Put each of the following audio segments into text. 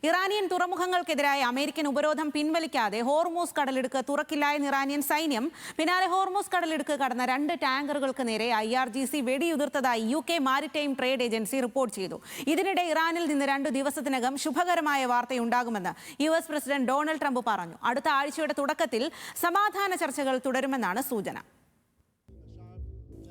Iranian തുറമുഖങ്ങൾക്കെതിരായ American ഉപരോധം പിൻവലിക്കാതെ Hormuz കടലിടുക്ക് തുറക്കില്ല എന്ന് ഇറാനിയൻ സൈന്യം. പിന്നാലെ ഹോർമൂസ് കടലിടുക്ക് കടന്ന 2 ടാങ്കറുകൾക്ക് നേരെ IRGC വെടിയുതിർത്തതായി UK maritime trade agency report ചെയ്തു. ഇതിനിടെ ഇറാനിൽ നിന്ന് 2 ദിവസത്തിനകം ശുഭകരമായ വാർത്തയുണ്ടാകുമെന്ന് US പ്രസിഡന്റ് ഡൊണാൾഡ് ട്രംപ് പറഞ്ഞു. അടുത്ത ആഴ്ചയുടെ തുടക്കത്തിൽ സമാധാന ചർച്ചകൾ തുടരുമെന്നാണ് സൂചന.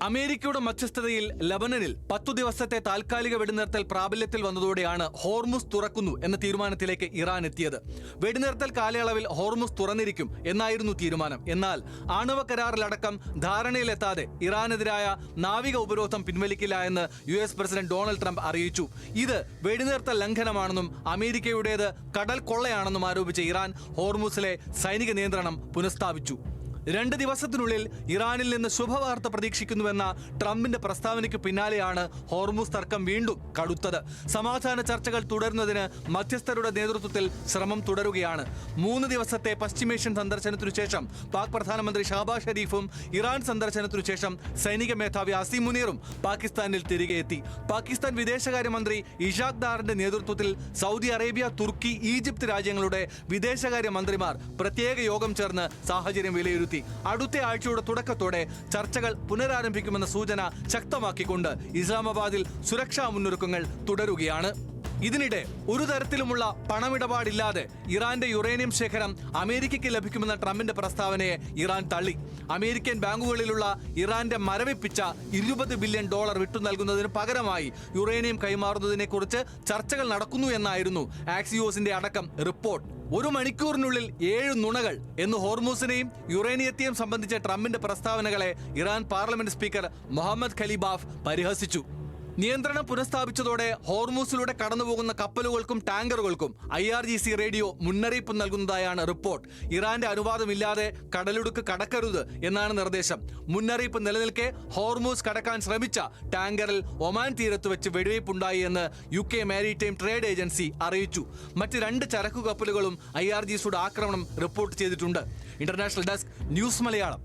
അമേരിക്കയുടെ മധ്യസ്ഥതയിൽ ലബനനിൽ 10 ദിവസത്തെ താൽക്കാലിക വെടിനിർത്തൽ പ്രാബല്യത്തിൽ വന്നതോടെയാണ് ഹോർമുസ് തുറക്കുന്നു എന്ന തീരുമാനത്തിലേക്ക് ഇറാൻ എത്തിയത്. വെടിനിർത്തൽ കാലയളവിൽ ഹോർമുസ് തുറന്നിരിക്കും എന്നായിരുന്നു തീരുമാനം. എന്നാൽ ആണവ കരാറിലടക്കം ധാരണയിലെത്താതെ ഇറാനെതിരായ നാവിക ഉപരോധം പിൻവലിക്കില്ല എന്ന് US പ്രസിഡന്റ് ഡൊണാൾഡ് ട്രംപ് അറിയിച്ചു. ഇത് വെടിനിർത്തൽ ലംഘനമാണെന്നും അമേരിക്കയുടേത് കടൽ കൊള്ളയാണെന്നും ആരോപിച്ച ഇറാൻ ഹോർമുസിലെ സൈനിക നിയന്ത്രണം പുനഃസ്ഥാപിച്ചു. 2 ദിവസത്തിനുള്ളിൽ ഇറാനിൽ നിന്ന് ശുഭവാർത്ത പ്രതീക്ഷിക്കുന്നുവെന്ന ട്രംപിന്റെ പ്രസ്താവനയ്ക്ക് പിന്നാലെയാണ് ഹോർമുസ് തർക്കം വീണ്ടും കടുത്തത്. സമാധാന ചർച്ചകൾ തുടരുന്നതിന് മധ്യസ്ഥരുടെ നേതൃത്വത്തിൽ ശ്രമം തുടരുകയാണ്. 3 ദിവസത്തെ പശ്ചിമേഷ്യൻ സന്ദർശനത്തിനു ശേഷം പാക് പ്രധാനമന്ത്രി ഷഹബാസ് ഷരീഫും ഇറാൻ സന്ദർശനത്തിനു ശേഷം സൈനിക മേധാവി അസീം മുനീറും പാകിസ്ഥാനിൽ തിരികെ എത്തി. പാകിസ്ഥാൻ വിദേശകാര്യമന്ത്രി ഇഷാഖ് ദാറിന്റെ നേതൃത്വത്തിൽ സൗദി അറേബ്യ, തുർക്കി, ഈജിപ്ത് രാജ്യങ്ങളുടെ വിദേശകാര്യ മന്ത്രിമാർ പ്രത്യേക യോഗം ചേർന്ന് സാഹചര്യം വിലയിരുത്തി. അടുത്ത ആഴ്ചയുടെ തുടക്കത്തോടെ ചർച്ചകൾ പുനരാരംഭിക്കുമെന്ന സൂചന ശക്തമാക്കിക്കൊണ്ട് ഇസ്ലാമാബാദിൽ സുരക്ഷാ മുന്നൊരുക്കങ്ങൾ തുടരുകയാണ്. ഇതിനിടെ ഒരു തരത്തിലുമുള്ള പണമിടപാടില്ലാതെ ഇറാന്റെ യുറേനിയം ശേഖരം അമേരിക്കയ്ക്ക് ലഭിക്കുമെന്ന ട്രംപിന്റെ പ്രസ്താവനയെ ഇറാൻ തള്ളി. അമേരിക്കൻ ബാങ്കുകളിലുള്ള ഇറാന്റെ മരവിപ്പിച്ച $20 ബില്യൺ വിട്ടു നൽകുന്നതിന് പകരമായി യുറേനിയം കൈമാറുന്നതിനെ കുറിച്ച് ചർച്ചകൾ നടക്കുന്നു എന്നായിരുന്നു ആക്സിയോസിന്റെ അടക്കം റിപ്പോർട്ട്. 1 മണിക്കൂറിനുള്ളിൽ 7 നുണകൾ എന്ന് ഹോർമൂസിനെയും യുറേനിയത്തെയും സംബന്ധിച്ച ട്രംപിന്റെ പ്രസ്താവനകളെ ഇറാൻ പാർലമെന്റ് സ്പീക്കർ മുഹമ്മദ് ഖലീബാഫ് പരിഹസിച്ചു. നിയന്ത്രണം പുനഃസ്ഥാപിച്ചതോടെ ഹോർമൂസിലൂടെ കടന്നുപോകുന്ന കപ്പലുകൾക്കും ടാങ്കറുകൾക്കും IRGC റേഡിയോ മുന്നറിയിപ്പ് നൽകുന്നതായാണ് റിപ്പോർട്ട്. ഇറാന്റെ അനുവാദമില്ലാതെ കടലിടുക്ക് കടക്കരുത് എന്നാണ് നിർദ്ദേശം. മുന്നറിയിപ്പ് നിലനിൽക്കെ ഹോർമൂസ് കടക്കാൻ ശ്രമിച്ച ടാങ്കറിൽ ഒമാൻ തീരത്ത് വെച്ച് വെടിവയ്പുണ്ടായി എന്ന് UK മാരിടൈം ട്രേഡ് ഏജൻസി അറിയിച്ചു. മറ്റ് 2 ചരക്കു കപ്പലുകളും IRGCയുടെ ആക്രമണം റിപ്പോർട്ട് ചെയ്തിട്ടുണ്ട്. International desk, news Malayalam.